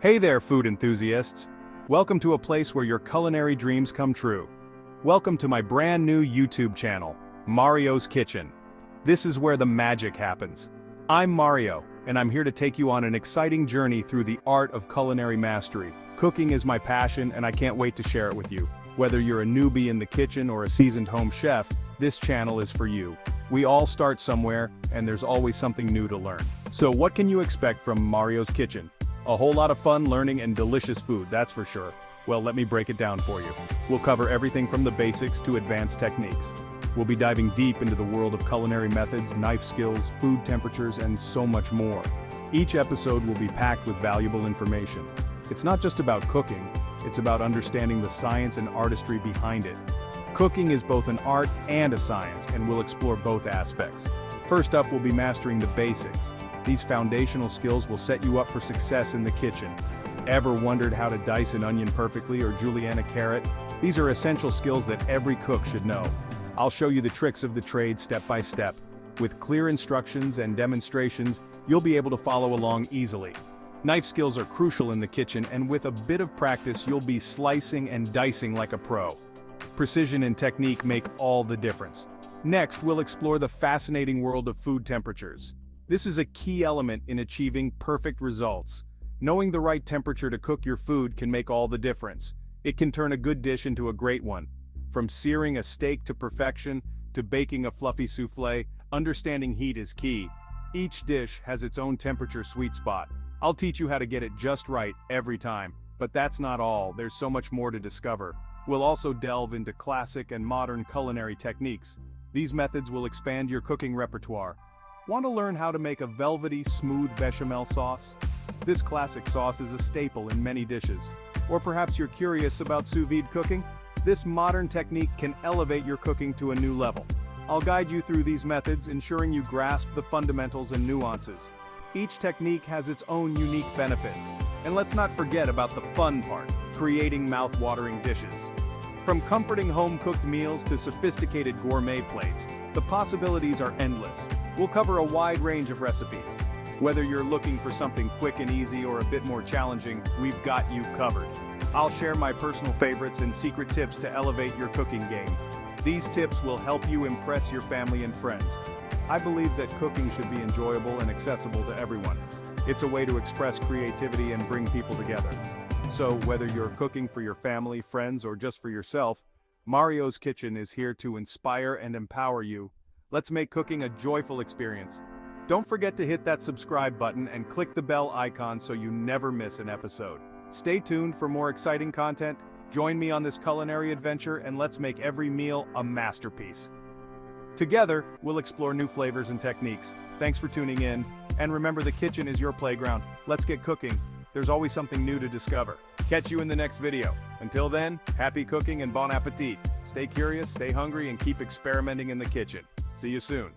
Hey there, food enthusiasts! Welcome to a place where your culinary dreams come true. Welcome to my brand new YouTube channel, Mario's Kitchen. This is where the magic happens. I'm Mario, and I'm here to take you on an exciting journey through the art of culinary mastery. Cooking is my passion, and I can't wait to share it with you. Whether you're a newbie in the kitchen or a seasoned home chef, this channel is for you. We all start somewhere, and there's always something new to learn. So what can you expect from Mario's Kitchen? A whole lot of fun, learning, and delicious food, that's for sure. Well, let me break it down for you. We'll cover everything from the basics to advanced techniques. We'll be diving deep into the world of culinary methods, knife skills, food temperatures, and so much more. Each episode will be packed with valuable information. It's not just about cooking, it's about understanding the science and artistry behind it. Cooking is both an art and a science, and we'll explore both aspects. First up, we'll be mastering the basics. These foundational skills will set you up for success in the kitchen. Ever wondered how to dice an onion perfectly or julienne a carrot? These are essential skills that every cook should know. I'll show you the tricks of the trade step by step. With clear instructions and demonstrations, you'll be able to follow along easily. Knife skills are crucial in the kitchen, and with a bit of practice you'll be slicing and dicing like a pro. Precision and technique make all the difference. Next, we'll explore the fascinating world of food temperatures. This is a key element in achieving perfect results. Knowing the right temperature to cook your food can make all the difference. It can turn a good dish into a great one. From searing a steak to perfection, to baking a fluffy souffle, understanding heat is key. Each dish has its own temperature sweet spot. I'll teach you how to get it just right every time. But that's not all, there's so much more to discover. We'll also delve into classic and modern culinary techniques. These methods will expand your cooking repertoire. Want to learn how to make a velvety, smooth bechamel sauce? This classic sauce is a staple in many dishes. Or perhaps you're curious about sous vide cooking? This modern technique can elevate your cooking to a new level. I'll guide you through these methods, ensuring you grasp the fundamentals and nuances. Each technique has its own unique benefits. And let's not forget about the fun part, creating mouth-watering dishes. From comforting home-cooked meals to sophisticated gourmet plates, the possibilities are endless. We'll cover a wide range of recipes. Whether you're looking for something quick and easy or a bit more challenging, we've got you covered. I'll share my personal favorites and secret tips to elevate your cooking game. These tips will help you impress your family and friends. I believe that cooking should be enjoyable and accessible to everyone. It's a way to express creativity and bring people together. So whether you're cooking for your family, friends, or just for yourself, Mario's Kitchen is here to inspire and empower you. Let's make cooking a joyful experience. Don't forget to hit that subscribe button and click the bell icon so you never miss an episode. Stay tuned for more exciting content, join me on this culinary adventure, and let's make every meal a masterpiece. Together, we'll explore new flavors and techniques. Thanks for tuning in, and remember, the kitchen is your playground. Let's get cooking. There's always something new to discover. Catch you in the next video. Until then, happy cooking and bon appetit. Stay curious, stay hungry, and keep experimenting in the kitchen. See you soon.